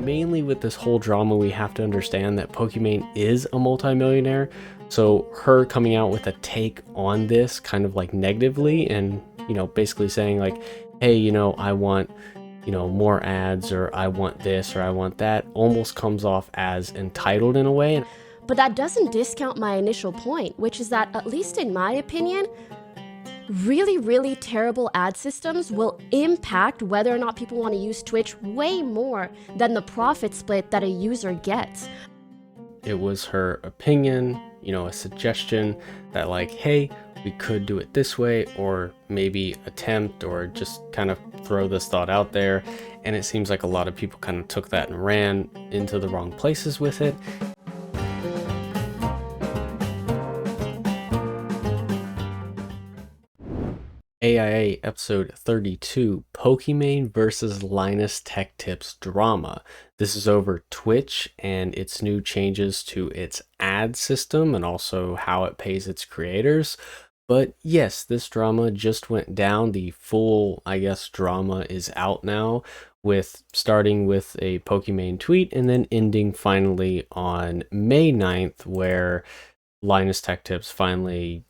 mainly with this whole drama, we have to understand that Pokimane is a multimillionaire. So her coming out with a take on this kind of like negatively and, basically saying like, hey, I want, more ads, or I want this or I want that, almost comes off as entitled in a way. But that doesn't discount my initial point, which is that, at least in my opinion, really terrible ad systems will impact whether or not people want to use Twitch way more than the profit split that a user gets. It was her opinion, a suggestion that like, hey, we could do it this way, or maybe attempt, or just kind of throw this thought out there. And it seems like a lot of people kind of took that and ran into the wrong places with it. AiA episode 32, Pokimane vs LinusTechTips Drama. This is over Twitch and its new changes to its ad system and also how it pays its creators. But yes, this drama just went down. The full, drama is out now, with starting with a Pokimane tweet and then ending finally on May 9th, where LinusTechTips finally,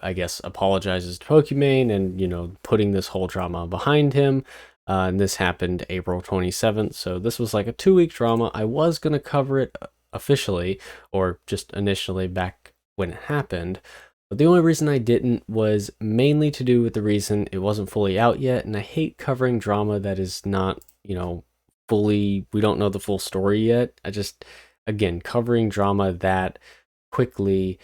apologizes to Pokimane and, putting this whole drama behind him. And this happened April 27th. So this was like a 2-week drama. I was going to cover it officially, or just initially back when it happened. But the only reason I didn't was mainly to do with the reason it wasn't fully out yet. And I hate covering drama that is not, fully, we don't know the full story yet. Again, covering drama that quickly,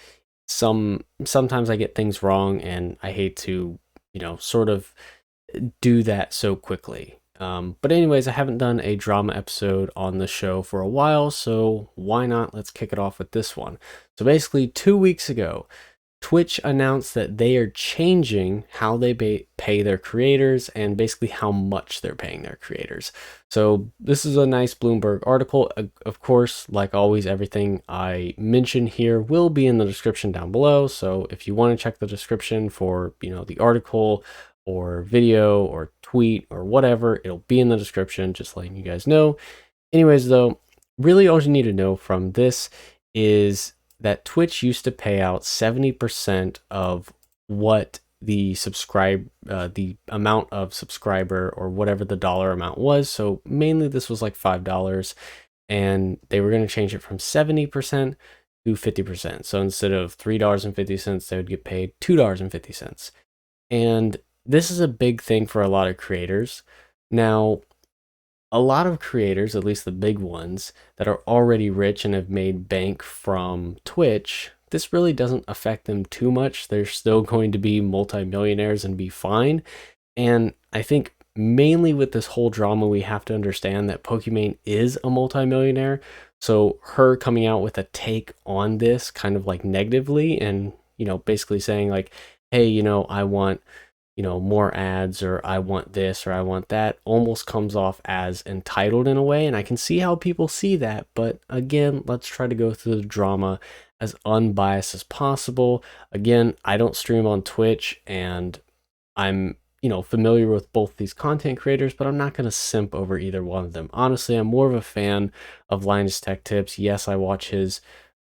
sometimes I get things wrong, and I hate to, sort of do that so quickly. But anyways, I haven't done a drama episode on the show for a while, so why not? Let's kick it off with this one. So basically, 2 weeks ago, Twitch announced that they are changing how they pay their creators, and basically how much they're paying their creators. So this is a nice Bloomberg article. Of course, like always, everything I mention here will be in the description down below. So if you want to check the description for, the article or video or tweet or whatever, it'll be in the description, just letting you guys know. Anyways, though, really all you need to know from this is that Twitch used to pay out 70% of what the amount of subscriber, or whatever the dollar amount was. So mainly this was like $5, and they were going to change it from 70% to 50%. So instead of $3.50, they would get paid $2.50. And this is a big thing for a lot of creators. Now, a lot of creators, at least the big ones, that are already rich and have made bank from Twitch, this really doesn't affect them too much. They're still going to be multimillionaires and be fine. And I think mainly with this whole drama, we have to understand that Pokimane is a multimillionaire. So her coming out with a take on this kind of like negatively and, basically saying like, hey, I want, more ads, or I want this or I want that, almost comes off as entitled in a way. And I can see how people see that. But again, let's try to go through the drama as unbiased as possible. Again, I don't stream on Twitch, and I'm, familiar with both these content creators, but I'm not going to simp over either one of them. Honestly, I'm more of a fan of LinusTechTips. Yes, I watch his,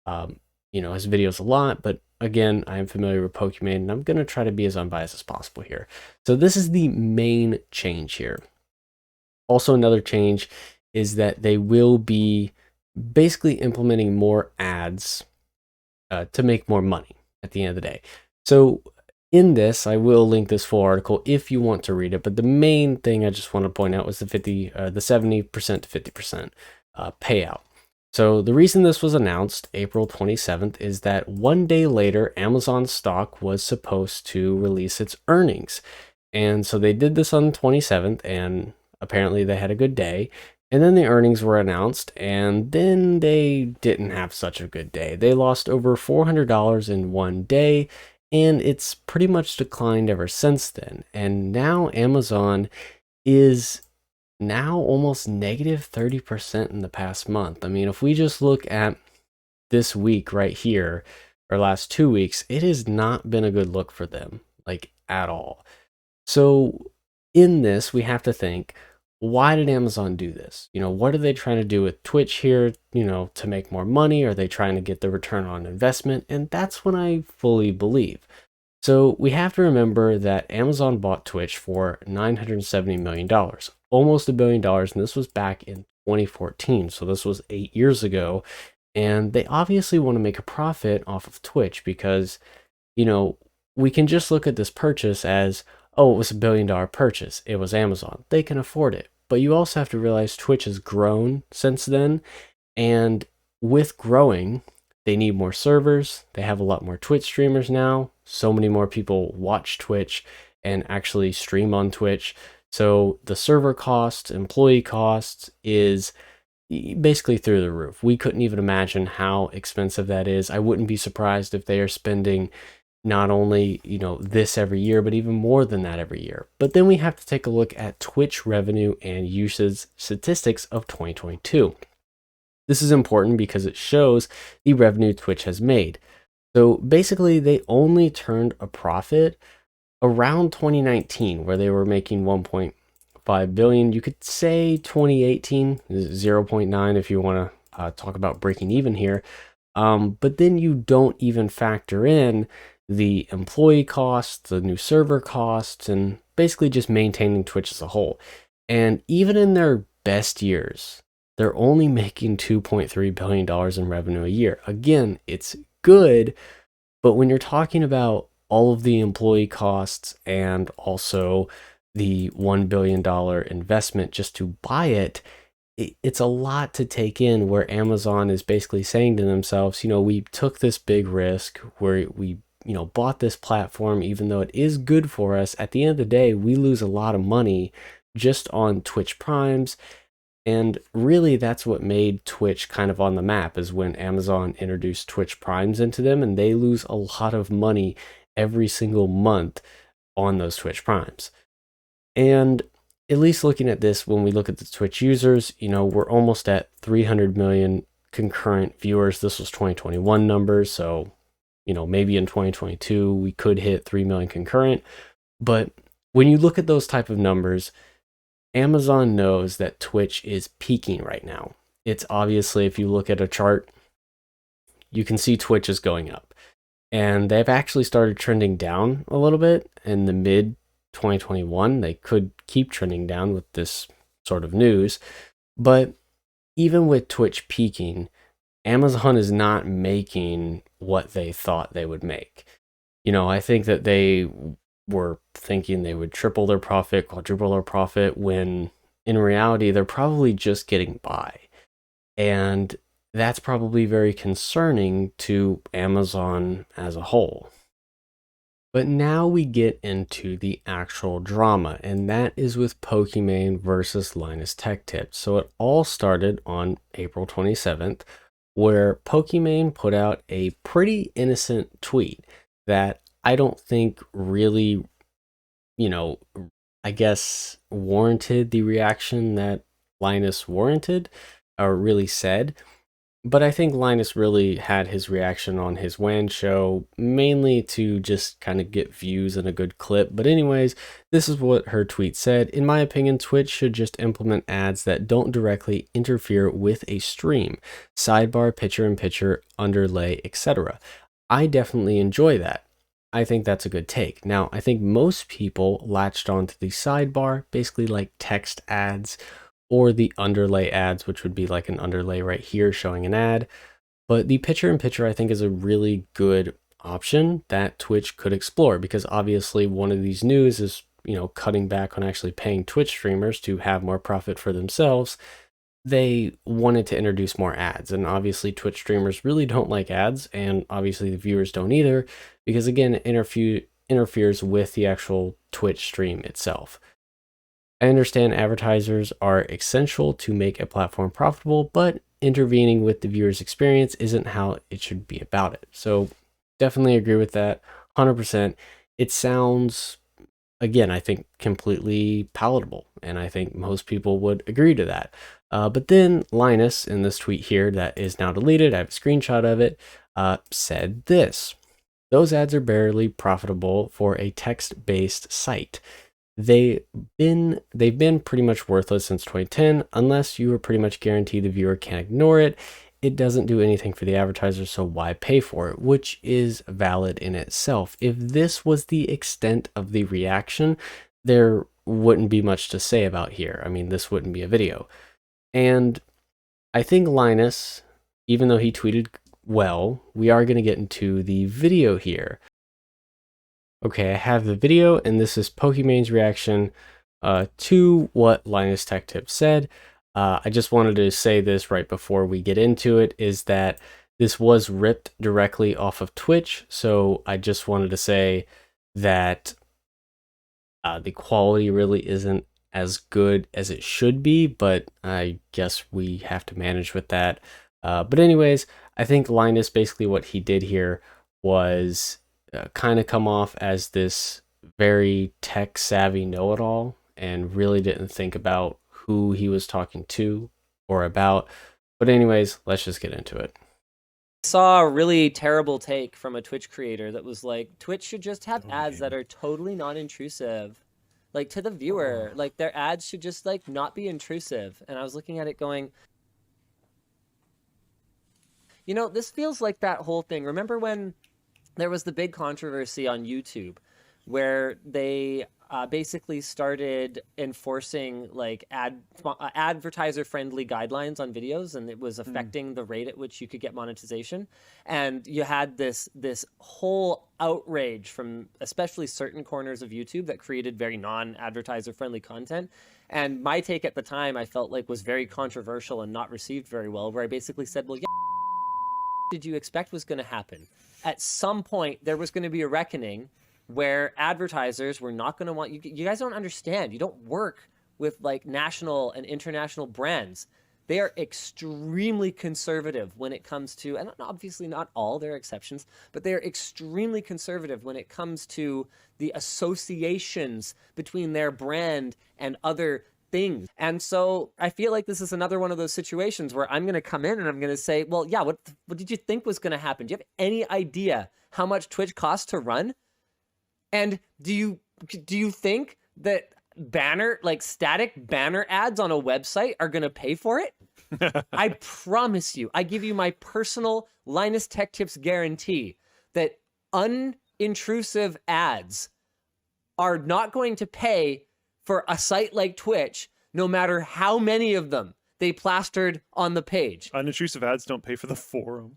his videos a lot, but again, I am familiar with Pokimane, and I'm going to try to be as unbiased as possible here. So this is the main change here. Also, another change is that they will be basically implementing more ads to make more money at the end of the day. So in this, I will link this full article if you want to read it. But the main thing I just want to point out was the 70% to 50% payout. So the reason this was announced April 27th is that 1 day later, Amazon stock was supposed to release its earnings. And so they did this on the 27th, and apparently they had a good day. And then the earnings were announced, and then they didn't have such a good day. They lost over $400 in 1 day, and it's pretty much declined ever since then. And now Amazon is now almost negative 30% in the past month. I mean, if we just look at this week right here, or last 2 weeks, it has not been a good look for them, like at all. So in this, we have to think, why did Amazon do this? What are they trying to do with Twitch here, to make more money? Are they trying to get the return on investment? And that's what I fully believe. So we have to remember that Amazon bought Twitch for $970 million, almost $1 billion, and this was back in 2014. So this was 8 years ago. And they obviously want to make a profit off of Twitch because, you know, we can just look at this purchase as, oh, it was $1 billion purchase. It was Amazon. They can afford it. But you also have to realize Twitch has grown since then. And with growing, they need more servers. They have a lot more Twitch streamers now. So many more people watch Twitch and actually stream on Twitch. So the server costs, employee costs is basically through the roof. We couldn't even imagine how expensive that is. I wouldn't be surprised if they are spending not only, this every year, but even more than that every year. But then we have to take a look at Twitch revenue and usage statistics of 2022. This is important because it shows the revenue Twitch has made. So basically, they only turned a profit around 2019, where they were making 1.5 billion. You could say 2018 is 0.9 if you want to talk about breaking even here. But then you don't even factor in the employee costs, the new server costs, and basically just maintaining Twitch as a whole. And even in their best years, they're only making $2.3 billion in revenue a year. Again, it's good, but when you're talking about all of the employee costs and also the $1 billion investment just to buy it, it's a lot to take in, where Amazon is basically saying to themselves, we took this big risk where we bought this platform, even though it is good for us. At the end of the day, we lose a lot of money just on Twitch Primes. And really, that's what made Twitch kind of on the map, is when Amazon introduced Twitch Primes into them, and they lose a lot of money every single month on those Twitch Primes. And at least looking at this, when we look at the Twitch users, we're almost at 300 million concurrent viewers. This was 2021 numbers. So, maybe in 2022, we could hit 3 million concurrent. But when you look at those type of numbers, Amazon knows that Twitch is peaking right now. It's obviously, if you look at a chart, you can see Twitch is going up. And they've actually started trending down a little bit in the mid 2021. They could keep trending down with this sort of news. But even with Twitch peaking, Amazon is not making what they thought they would make. I think that they were thinking they would triple their profit, quadruple their profit, when in reality, they're probably just getting by. And that's probably very concerning to Amazon as a whole. But now we get into the actual drama, and that is with Pokimane versus LinusTechTips. So it all started on April 27th, where Pokimane put out a pretty innocent tweet that I don't think really, I guess warranted the reaction that Linus warranted or really said. But I think Linus really had his reaction on his WAN show, mainly to just kind of get views and a good clip. But anyways, this is what her tweet said. In my opinion, Twitch should just implement ads that don't directly interfere with a stream. Sidebar, picture-in-picture, underlay, etc. I definitely enjoy that. I think that's a good take. Now, I think most people latched onto the sidebar, basically like text ads, or the underlay ads, which would be like an underlay right here showing an ad. But the picture-in-picture, I think, is a really good option that Twitch could explore, because obviously one of these news is, cutting back on actually paying Twitch streamers to have more profit for themselves. They wanted to introduce more ads, and obviously Twitch streamers really don't like ads, and obviously the viewers don't either, because again, it interferes with the actual Twitch stream itself. I understand advertisers are essential to make a platform profitable, but intervening with the viewer's experience isn't how it should be about it. So definitely agree with that, 100%. It sounds, again, I think completely palatable, and I think most people would agree to that. But then Linus, in this tweet here that is now deleted, I have a screenshot of it, said this: those ads are barely profitable for a text-based site. they've been pretty much worthless since 2010 unless you are pretty much guaranteed the viewer can't ignore it. It doesn't do anything for the advertiser, so why pay for it? Which is valid in itself. If this was the extent of the reaction, there wouldn't be much to say about here. I mean, this wouldn't be a video. And I think Linus, even though he tweeted well, we are going to get into the video here. Okay, I have the video, and this is Pokimane's reaction to what LinusTechTips said. I just wanted to say this right before we get into it, is that this was ripped directly off of Twitch, so I just wanted to say that the quality really isn't as good as it should be, but I guess we have to manage with that. But anyways, I think Linus, basically what he did here was kind of come off as this very tech savvy know-it-all and really didn't think about who he was talking to or about. But anyways, let's just get into it. Saw a really terrible take from a Twitch creator that was like, Twitch should just have ads that are totally non-intrusive, like to the viewer. Like their ads should just like not be intrusive. And I was looking at it going, you know, this feels like that whole thing. Remember when there was the big controversy on YouTube where they basically started enforcing like advertiser-friendly guidelines on videos, and it was affecting the rate at which you could get monetization. And you had this whole outrage from especially certain corners of YouTube that created very non-advertiser-friendly content. And my take at the time, I felt like, was very controversial and not received very well, where I basically said, well, yeah, did you expect was going to happen? At some point, there was going to be a reckoning where advertisers were not going to want you. You guys don't understand. You don't work with like national and international brands. They are extremely conservative when it comes to, and obviously not all, there are exceptions, but they are extremely conservative when it comes to the associations between their brand and other things. And so I feel like this is another one of those situations where I'm going to come in and I'm going to say, well, yeah, what did you think was going to happen? Do you have any idea how much Twitch costs to run? And do you think that static banner ads on a website are going to pay for it? I promise you, I give you my personal LinusTechTips guarantee that unintrusive ads are not going to pay for a site like Twitch, no matter how many of them they plastered on the page. Unintrusive ads don't pay for the forum.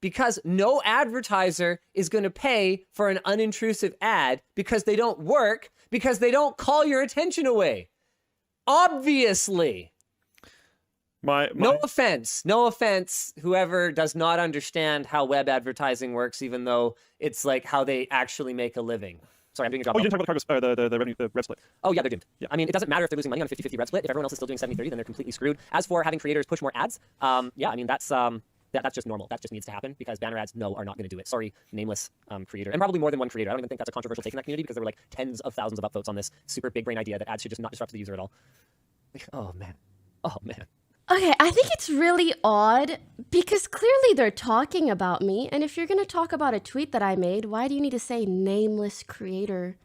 Because no advertiser is going to pay for an unintrusive ad because they don't work, because they don't call your attention away. Obviously. No offense, whoever does not understand how web advertising works, even though it's like how they actually make a living. Sorry, I'm doing a job. Oh, you didn't talk about the rev split. Oh, yeah, they're doomed. Yeah. I mean, it doesn't matter if they're losing money on a 50-50 rev split. If everyone else is still doing 70-30, then they're completely screwed. As for having creators push more ads, yeah, I mean, that's just normal. That just needs to happen because banner ads, no, are not going to do it. Sorry, nameless creator. And probably more than one creator. I don't even think that's a controversial take in that community because there were like tens of thousands of upvotes on this super big brain idea that ads should just not disrupt the user at all. Oh, man. Oh, man. Okay, I think it's really odd because clearly they're talking about me. And if you're going to talk about a tweet that I made, why do you need to say nameless creator?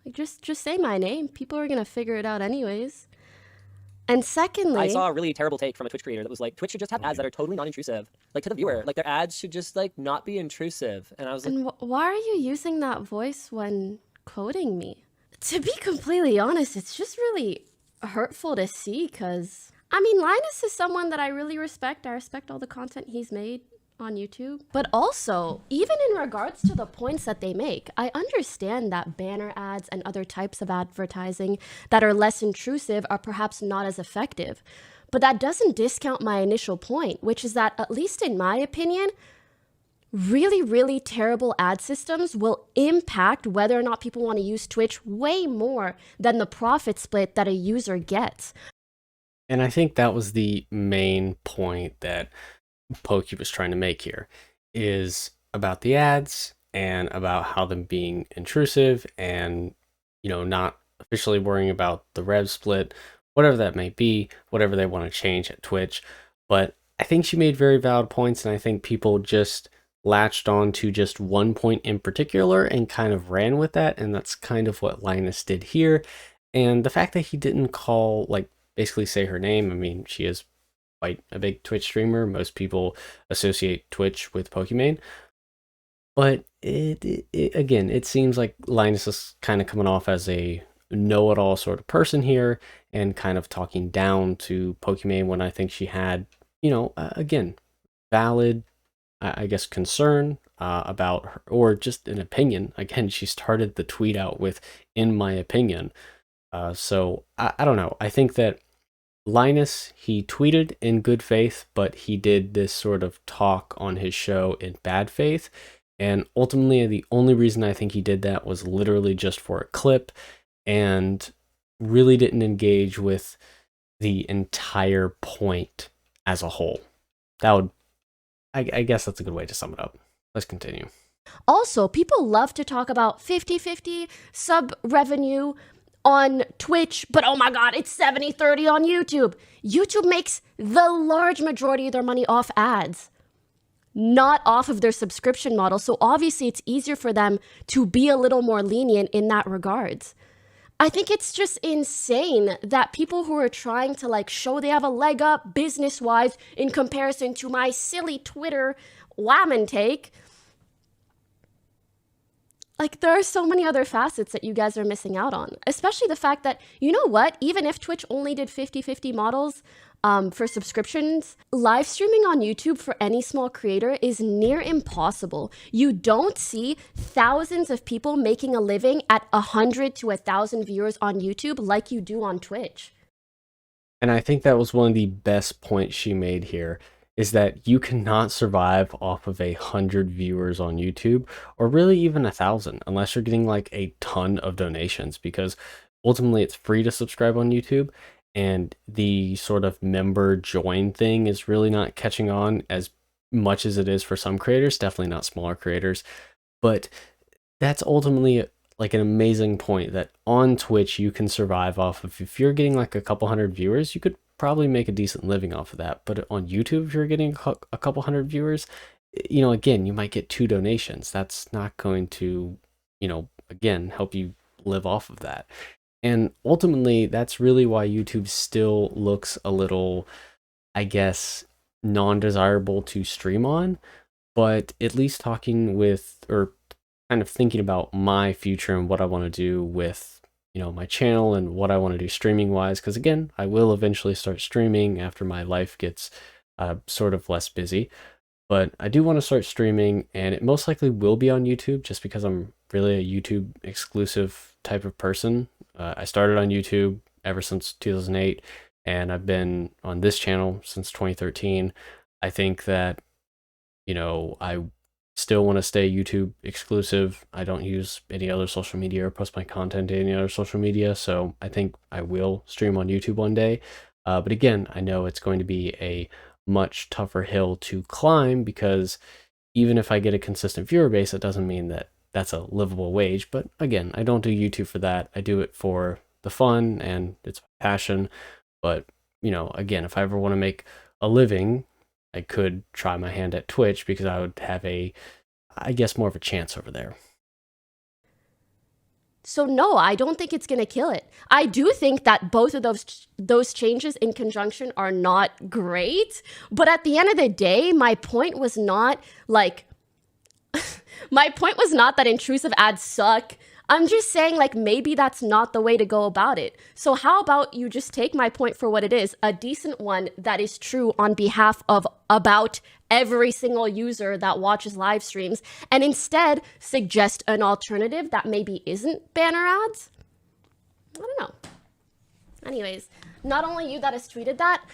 Like, just say my name. People are going to figure it out anyways. And secondly, I saw a really terrible take from a Twitch creator that was like, Twitch should just have ads that are totally non-intrusive, like to the viewer. Like their ads should just like not be intrusive. And I was like, and why are you using that voice when quoting me? To be completely honest, it's just really hurtful to see because, I mean, Linus is someone that I really respect. I respect all the content he's made on YouTube. But also, even in regards to the points that they make, I understand that banner ads and other types of advertising that are less intrusive are perhaps not as effective. But that doesn't discount my initial point, which is that, at least in my opinion, really, really terrible ad systems will impact whether or not people want to use Twitch way more than the profit split that a user gets. And I think that was the main point that Pokey was trying to make here, is about the ads and about how them being intrusive and, you know, not officially worrying about the rev split, whatever that may be, whatever they want to change at Twitch. But I think she made very valid points, and I think people just latched on to just one point in particular and kind of ran with that, and that's kind of what Linus did here. And the fact that he didn't call, like, basically say her name, I mean, she is quite a big Twitch streamer. Most people associate Twitch with Pokimane. But again, it seems like Linus is kind of coming off as a know-it-all sort of person here and kind of talking down to Pokimane when I think she had, again, valid, I guess, concern about her, or just an opinion. Again, she started the tweet out with, in my opinion. So I don't know. I think that Linus, he tweeted in good faith, but he did this sort of talk on his show in bad faith. And ultimately, the only reason I think he did that was literally just for a clip and really didn't engage with the entire point as a whole. That would, I guess that's a good way to sum it up. Let's continue. Also, people love to talk about 50-50 sub revenue on Twitch, but oh my god, it's 70-30 on YouTube. YouTube makes the large majority of their money off ads, not off of their subscription model. So obviously it's easier for them to be a little more lenient in that regards. I think it's just insane that people who are trying to like show they have a leg up business-wise in comparison to my silly Twitter whammon take, like, there are so many other facets that you guys are missing out on, especially the fact that, you know what, even if Twitch only did 50-50 models for subscriptions, live streaming on YouTube for any small creator is near impossible. You don't see thousands of people making a living at 100 to 1,000 viewers on YouTube like you do on Twitch. And I think that was one of the best points she made here, is that you cannot survive off of 100 viewers on YouTube, or really even 1,000, unless you're getting like a ton of donations, because ultimately it's free to subscribe on YouTube, and the sort of member join thing is really not catching on as much as it is for some creators, definitely not smaller creators. But that's ultimately like an amazing point, that on Twitch you can survive off of, if you're getting like a couple hundred viewers, you could probably make a decent living off of that. But on YouTube, if you're getting a couple hundred viewers, again, you might get 2 donations. That's not going to, again, help you live off of that. And ultimately, that's really why YouTube still looks a little, I guess, non-desirable to stream on. But at least talking with, or kind of thinking about my future and what I want to do with my channel and what I want to do streaming wise, because again, I will eventually start streaming after my life gets sort of less busy. But I do want to start streaming, and it most likely will be on YouTube, just because I'm really a YouTube exclusive type of person. I started on YouTube ever since 2008, and I've been on this channel since 2013. I think that I still want to stay YouTube exclusive. I don't use any other social media or post my content to any other social media, so I think I will stream on YouTube one day. But again, I know it's going to be a much tougher hill to climb, because even if I get a consistent viewer base, it doesn't mean that that's a livable wage. But again, I don't do YouTube for that. I do it for the fun, and it's my passion. But, again, if I ever want to make a living, I could try my hand at Twitch, because I would have I guess, more of a chance over there. So no, I don't think it's going to kill it. I do think that both of those changes in conjunction are not great. But at the end of the day, my point was not like, my point was not that intrusive ads suck. I'm just saying, like, maybe that's not the way to go about it. So how about you just take my point for what it is, a decent one that is true on behalf of about every single user that watches live streams, and instead suggest an alternative that maybe isn't banner ads? I don't know. Anyways, not only you that has tweeted that,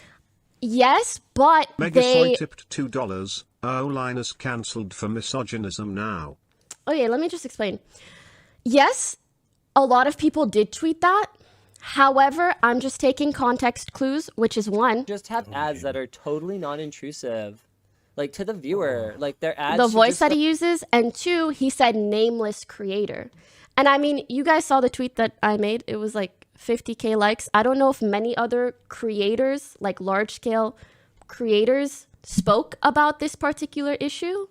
yes, but Megasoy tipped $2. Oh, Linus cancelled for misogynism now. Okay, let me just explain. Yes, a lot of people did tweet that. However, I'm just taking context clues, which is one. Just have ads that are totally non-intrusive, like to the viewer, like their ads. The voice that he uses, and 2, he said nameless creator. And I mean, you guys saw the tweet that I made. It was like 50K likes. I don't know if many other creators, like large scale creators, spoke about this particular issue.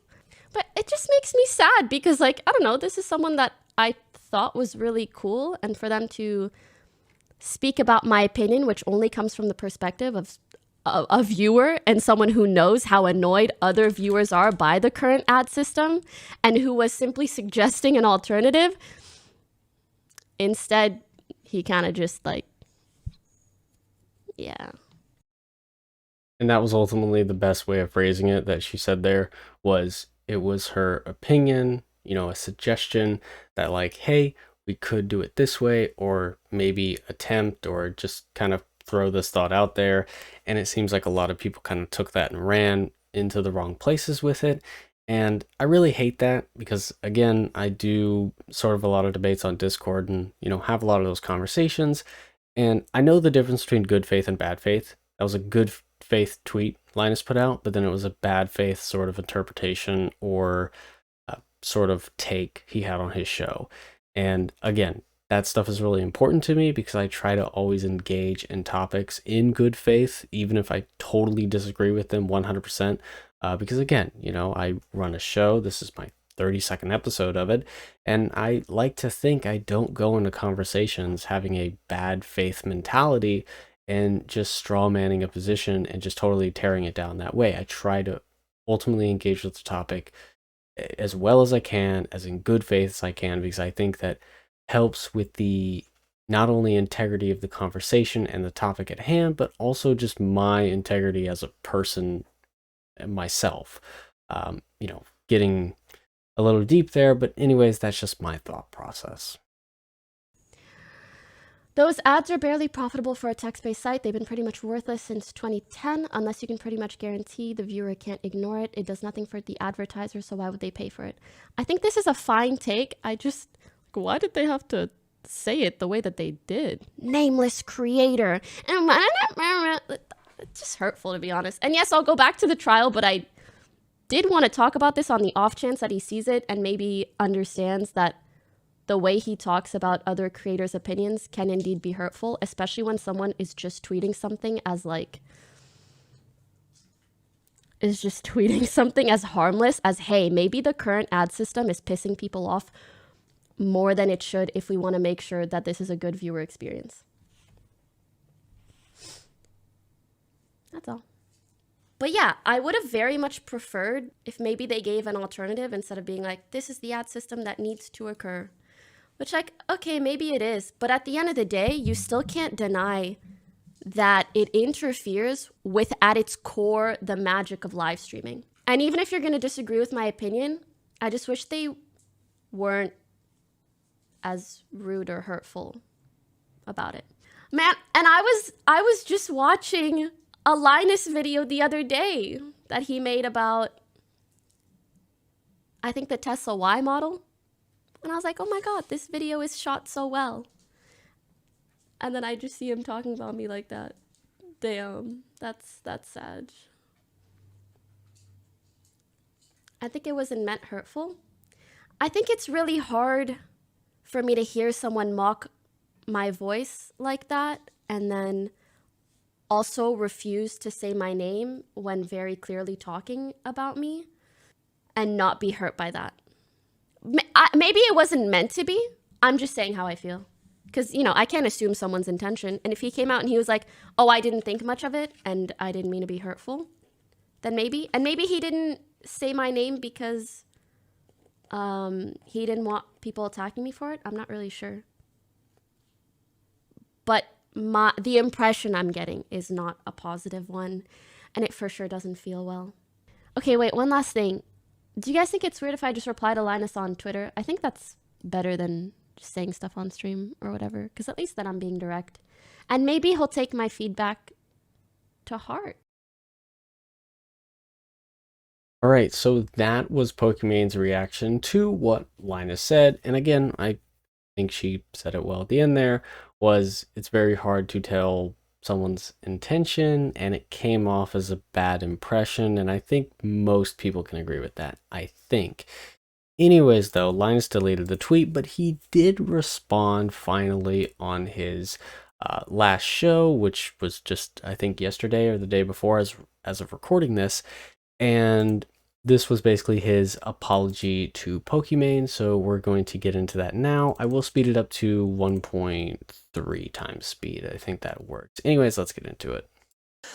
But it just makes me sad because, like, I don't know, this is someone that I thought was really cool, and for them to speak about my opinion, which only comes from the perspective of a viewer and someone who knows how annoyed other viewers are by the current ad system and who was simply suggesting an alternative. Instead, he kind of just like, yeah. And that was ultimately the best way of phrasing it that she said there was it was her opinion, you know, a suggestion that like, hey, we could do it this way, or maybe attempt or just kind of throw this thought out there. And it seems like a lot of people kind of took that and ran into the wrong places with it. And I really hate that because, again, I do sort of a lot of debates on Discord and, you know, have a lot of those conversations. And I know the difference between good faith and bad faith. That was a good faith tweet Linus put out, but then it was a bad faith sort of interpretation or sort of take he had on his show. And again, that stuff is really important to me because I try to always engage in topics in good faith, even if I totally disagree with them 100%. Because again, you know, I run a show. This is my 32nd episode of it. And I like to think I don't go into conversations having a bad faith mentality and just straw manning a position and just totally tearing it down that way. I try to ultimately engage with the topic as well as I can, as in good faith as I can, because I think that helps with the not only integrity of the conversation and the topic at hand, but also just my integrity as a person and myself. You know, getting a little deep there, but anyways, that's just my thought process. Those ads are barely profitable for a text-based site. They've been pretty much worthless since 2010, unless you can pretty much guarantee the viewer can't ignore it. It does nothing for the advertiser, so why would they pay for it? I think this is a fine take. Why did they have to say it the way that they did? Nameless creator. It's just hurtful, to be honest. And yes, I'll go back to the trial, but I did want to talk about this on the off chance that he sees it and maybe understands that the way he talks about other creators' opinions can indeed be hurtful, especially when someone is just tweeting something as harmless as, hey, maybe the current ad system is pissing people off more than it should if we want to make sure that this is a good viewer experience. That's all. But yeah, I would have very much preferred if maybe they gave an alternative instead of being like, this is the ad system that needs to occur. Which, like, okay, maybe it is. But at the end of the day, you still can't deny that it interferes with, at its core, the magic of live streaming. And even if you're going to disagree with my opinion, I just wish they weren't as rude or hurtful about it. Man, and I was just watching a Linus video the other day that he made about, I think, the Tesla Y model. And I was like, oh my God, this video is shot so well. And then I just see him talking about me like that. Damn, that's sad. I think it wasn't meant hurtful. I think it's really hard for me to hear someone mock my voice like that and then also refuse to say my name when very clearly talking about me and not be hurt by that. Maybe it wasn't meant to be. I'm just saying how I feel. Because, you know, I can't assume someone's intention. And if he came out and he was like, oh, I didn't think much of it and I didn't mean to be hurtful, then maybe. And maybe he didn't say my name because he didn't want people attacking me for it. I'm not really sure. But the impression I'm getting is not a positive one. And it for sure doesn't feel well. Okay, wait, one last thing. Do you guys think it's weird if I just reply to Linus on Twitter? I think that's better than just saying stuff on stream or whatever, because at least then I'm being direct. And maybe he'll take my feedback to heart. All right, so that was Pokimane's reaction to what Linus said. And again, I think she said it well at the end there, was it's very hard to tell someone's intention, and it came off as a bad impression, and I think most people can agree with that, I think. Anyways, though, Linus deleted the tweet, but he did respond finally on his last show, which was just, I think, yesterday or the day before as of recording this, and this was basically his apology to Pokimane, so we're going to get into that now. I will speed it up to 1.3 times speed. I think that works. Anyways, let's get into it.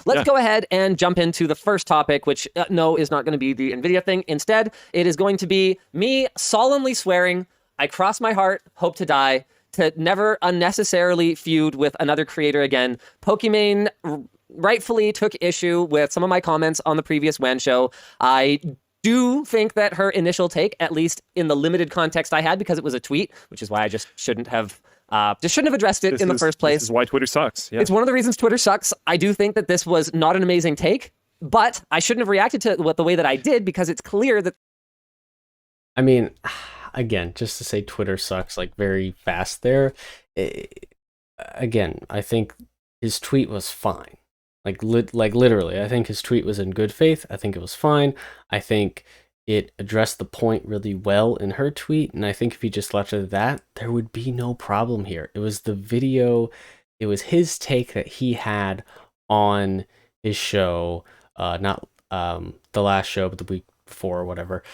Let's go ahead and jump into the first topic, which no, is not going to be the NVIDIA thing. Instead, it is going to be me solemnly swearing, I cross my heart, hope to die, to never unnecessarily feud with another creator again. Pokimane rightfully took issue with some of my comments on the previous WAN show. I do think that her initial take, at least in the limited context I had, because it was a tweet, which is why I just shouldn't have addressed it in the first place. This is why Twitter sucks. Yeah. It's one of the reasons Twitter sucks. I do think that this was not an amazing take, but I shouldn't have reacted to it the way that I did, because it's clear that... I mean, again, just to say Twitter sucks, like, very fast there. Again, I think his tweet was fine. Like literally, I think his tweet was in good faith. I think it was fine. I think it addressed the point really well in her tweet, and I think if he just left it at that, there would be no problem here. It was the video, it was his take that he had on his show, not the last show, but the week before or whatever,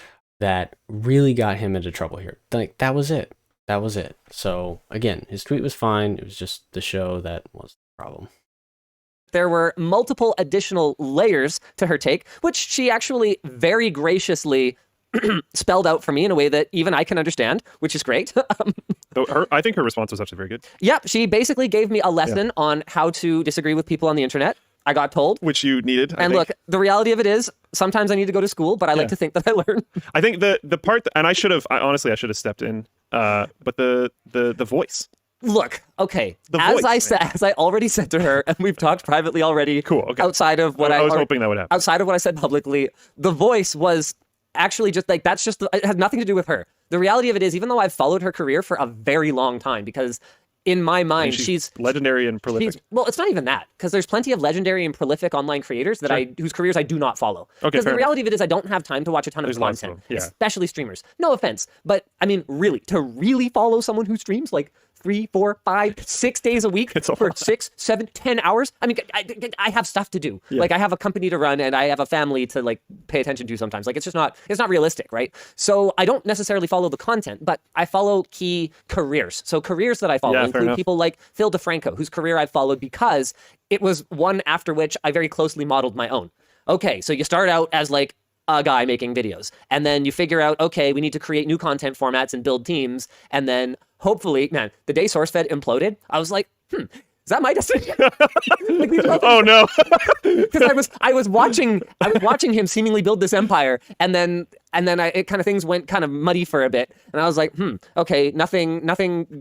that really got him into trouble here. Like, that was it. That was it. So again, his tweet was fine. It was just the show that was the problem. There were multiple additional layers to her take, which she actually very graciously spelled out for me in a way that even I can understand, which is great. I think her response was actually very good. Yep, she basically gave me a lesson on how to disagree with people on the internet. I got told. Which you needed. And look, the reality of it is, sometimes I need to go to school, but I like to think that I learn. I think the part, and I should have stepped in, but the voice. Look, okay, as I already said to her, and we've talked privately already, cool, okay. outside of what I was hoping that would happen. Outside of what I said publicly, the voice was actually just like, that's just, it has nothing to do with her. The reality of it is, even though I've followed her career for a very long time, because in my mind, she's legendary and prolific. Well, it's not even that, because there's plenty of legendary and prolific online creators that whose careers I do not follow. Because the reality of it is, I don't have time to watch a ton of content, especially streamers. No offense, but I mean, really, to really follow someone who streams like 3, 4, 5, 6 days a week for 6, 7, 10 hours. I mean, I have stuff to do. Like, I have a company to run, and I have a family to like pay attention to sometimes. Like, it's not realistic, right? So I don't necessarily follow the content, but I follow key careers. So careers that I follow include people like Phil DeFranco, whose career I followed because it was one after which I very closely modeled my own. Okay, so you start out as like a guy making videos, and then you figure out, okay, we need to create new content formats and build teams, and then hopefully, man, the day SourceFed imploded, I was like, is that my decision? Like, oh no. Because I was watching him seemingly build this empire, and then things went kind of muddy for a bit, and I was like, okay, nothing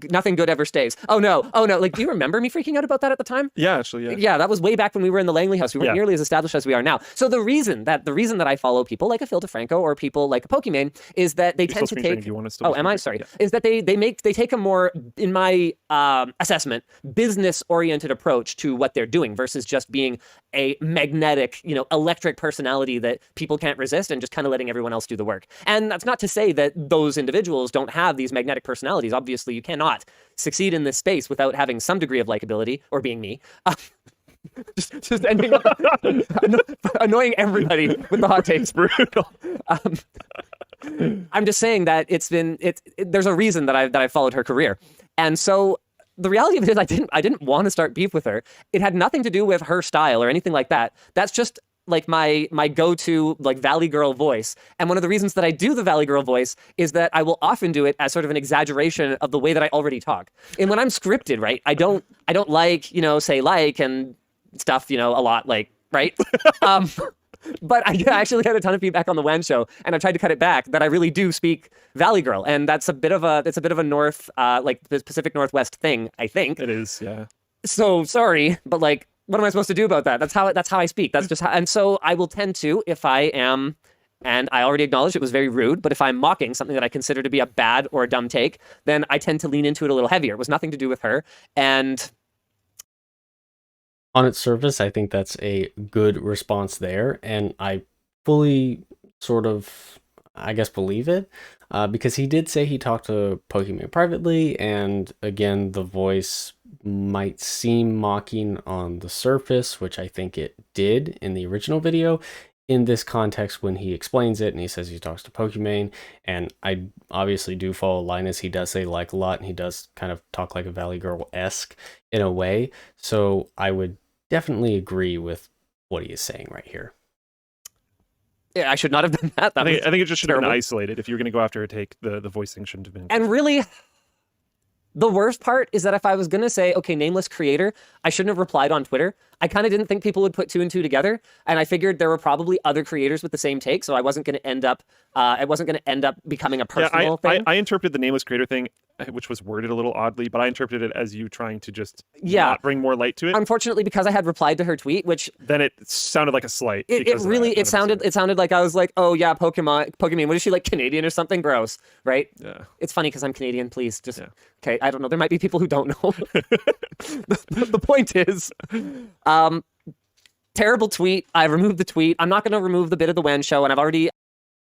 good ever stays. Oh no. Like, do you remember me freaking out about that at the time? Yeah, actually, yeah. That was way back when we were in the Langley house. We weren't nearly as established as we are now. So the reason that I follow people like a Phil DeFranco or people like a Pokimane is that they tend to take. Oh, am I sorry? Yeah. Is that they take a more, in my assessment, business-oriented approach to what they're doing versus just being a magnetic, electric personality that people can't resist and just kind of letting everyone else do the work. And that's not to say that those individuals don't have these magnetic personalities. Obviously, you cannot succeed in this space without having some degree of likability, or being me. Just ending up annoying everybody with the hot takes. Brutal. I'm just saying that there's a reason that I followed her career. And so the reality of it is, I didn't want to start beef with her. It had nothing to do with her style or anything like that. That's just like my go-to like Valley Girl voice. And one of the reasons that I do the Valley Girl voice is that I will often do it as sort of an exaggeration of the way that I already talk. And when I'm scripted, right, I don't like, say like and stuff, a lot, like, right? But I actually had a ton of feedback on the WAN show, and I tried to cut it back, that I really do speak Valley Girl, and that's a bit of a north, like the Pacific Northwest thing, I think. It is, yeah. So sorry, but like, what am I supposed to do about that? That's how I speak. That's just how, and so I will tend to, if I am, and I already acknowledged it was very rude, but if I'm mocking something that I consider to be a bad or a dumb take, then I tend to lean into it a little heavier. It was nothing to do with her, and on its surface, I think that's a good response there, and I fully sort of, I guess, believe it, because he did say he talked to Pokimane privately, and again, the voice might seem mocking on the surface, which I think it did in the original video. in this context, when he explains it and he says he talks to Pokimane, and I obviously do follow Linus, he does say like a lot, and he does kind of talk like a Valley Girl-esque in a way. So I would definitely agree with what he is saying right here. Yeah, I should not have done that. I think it just should have been isolated. If you were going to go after a take, the voice thing shouldn't have been. And really, the worst part is that if I was going to say, okay, nameless creator, I shouldn't have replied on Twitter. I kind of didn't think people would put 2 and 2 together, and I figured there were probably other creators with the same take, so I wasn't going to end up. It wasn't going to end up becoming a personal thing. I interpreted the nameless creator thing, which was worded a little oddly, but I interpreted it as you trying to just not bring more light to it. Unfortunately, because I had replied to her tweet, which then it sounded like a slight. It sounded like I was like, oh yeah, Pokimane. What is she, like, Canadian or something? Gross, right? Yeah. It's funny because I'm Canadian. Please just okay. I don't know. There might be people who don't know. The point is, terrible tweet. I removed the tweet. I'm not going to remove the bit of the WAN show, and I've already.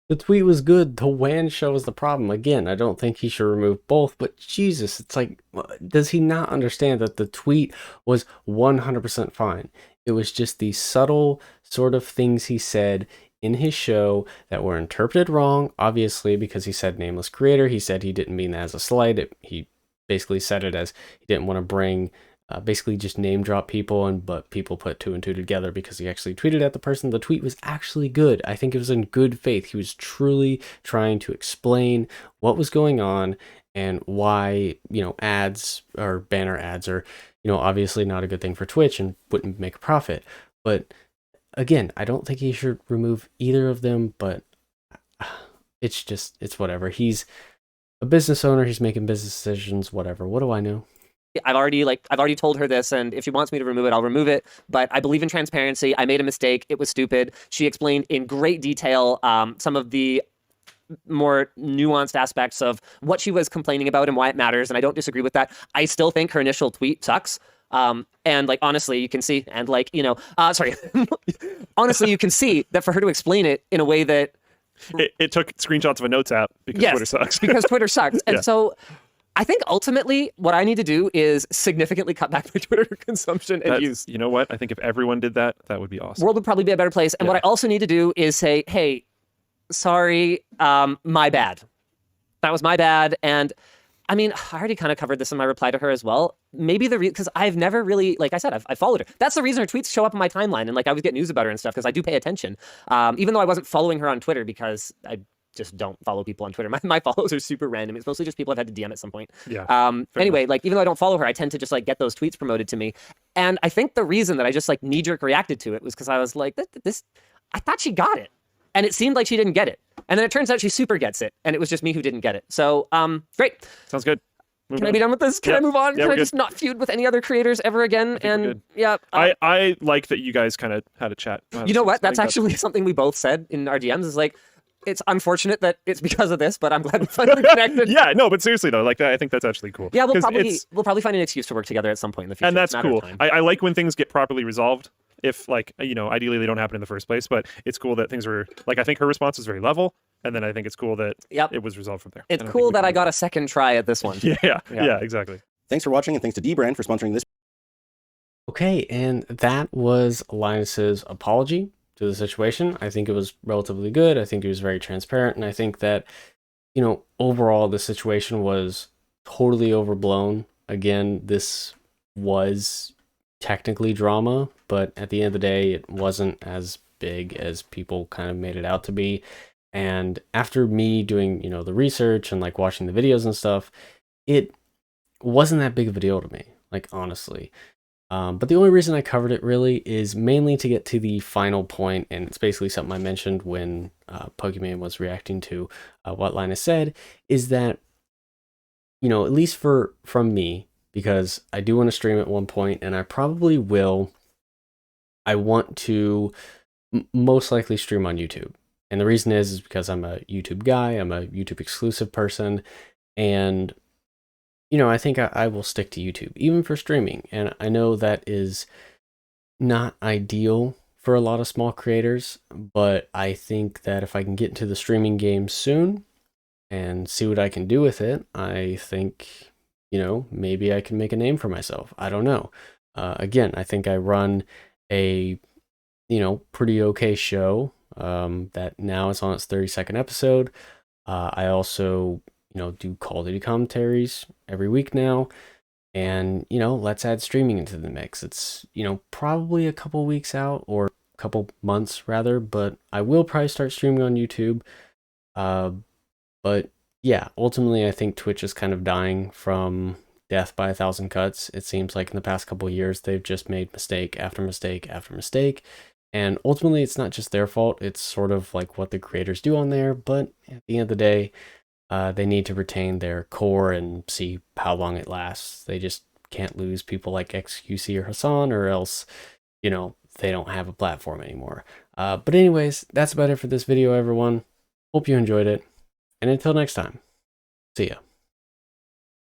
The tweet was good. The WAN show is the problem. Again, I don't think he should remove both, but Jesus, it's like, does he not understand that the tweet was 100% fine? It was just these subtle sort of things he said in his show that were interpreted wrong, obviously, because he said nameless creator. He said he didn't mean that as a slight. He basically said it as he didn't want to bring basically just name drop people, but people put 2 and 2 together because he actually tweeted at the person. The tweet was actually good. I think it was in good faith. He was truly trying to explain what was going on and why, ads or banner ads are, obviously not a good thing for Twitch and wouldn't make a profit. But again, I don't think he should remove either of them, but it's whatever. He's a business owner. He's making business decisions, whatever. What do I know? I've already told her this, and if she wants me to remove it, I'll remove it. But I believe in transparency. I made a mistake. It was stupid. She explained in great detail some of the more nuanced aspects of what she was complaining about and why it matters, and I don't disagree with that. I still think her initial tweet sucks. And like, honestly, you can see, and like, honestly, you can see that for her to explain it in a way that it took screenshots of a notes app because Twitter sucks. Because Twitter sucks. And so I think ultimately what I need to do is significantly cut back my Twitter consumption and use. You know what? I think if everyone did that, that would be awesome. World would probably be a better place. And what I also need to do is say, hey, sorry, my bad. That was my bad. And I mean, I already kind of covered this in my reply to her as well. Maybe because I've never really, like I said, I followed her. That's the reason her tweets show up on my timeline, and like I always get news about her and stuff because I do pay attention. Even though I wasn't following her on Twitter because I just don't follow people on Twitter. My follows are super random. It's mostly just people I've had to DM at some point. Yeah. Anyway, like even though I don't follow her, I tend to just like get those tweets promoted to me. And I think the reason that I just like knee-jerk reacted to it was because I was like, I thought she got it. And it seemed like she didn't get it. And then it turns out she super gets it. And it was just me who didn't get it. So, great. Sounds good. Can I be done with this? Can I move on? Yeah, Can I just not feud with any other creators ever again? And yeah, I like that you guys kind of had a chat. You know what? That's actually something we both said in our DMs. Is like, it's unfortunate that it's because of this, but I'm glad we finally connected. Yeah, no, but seriously though, like I think that's actually cool. Yeah, we'll probably find an excuse to work together at some point in the future. And that's cool. I like when things get properly resolved. If like, ideally they don't happen in the first place, but it's cool that things were like, I think her response was very level. And then I think it's cool that it was resolved from there. It's cool that I got a second try at this one. Yeah, exactly. Thanks for watching, and thanks to dbrand for sponsoring this. Okay, and that was Linus's apology to the situation. I think it was relatively good. I think he was very transparent, and I think that, overall the situation was totally overblown. Again, this was technically drama, but at the end of the day, it wasn't as big as people kind of made it out to be. And after me doing, the research and like watching the videos and stuff, it wasn't that big of a deal to me, like honestly. But the only reason I covered it really is mainly to get to the final point, and it's basically something I mentioned when Pokimane was reacting to what Linus said, is that, at least from me, because I do want to stream at one point, and I probably will, I want to most likely stream on YouTube. And the reason is because I'm a YouTube guy, I'm a YouTube exclusive person, and, I think I will stick to YouTube, even for streaming. And I know that is not ideal for a lot of small creators, but I think that if I can get into the streaming game soon and see what I can do with it, I think, maybe I can make a name for myself. I don't know. Again, I think I run a, pretty okay show. that now is on its 32nd episode. I also, do Call of Duty commentaries every week now. And, let's add streaming into the mix. It's, probably a couple weeks out, or a couple months rather, but I will probably start streaming on YouTube. But yeah, ultimately, I think Twitch is kind of dying from death by 1,000 cuts. It seems like in the past couple of years, they've just made mistake after mistake after mistake. And ultimately, it's not just their fault. It's sort of like what the creators do on there. But at the end of the day, they need to retain their core and see how long it lasts. They just can't lose people like XQC or Hassan, or else, they don't have a platform anymore. But anyways, that's about it for this video, everyone. Hope you enjoyed it. And until next time, see ya.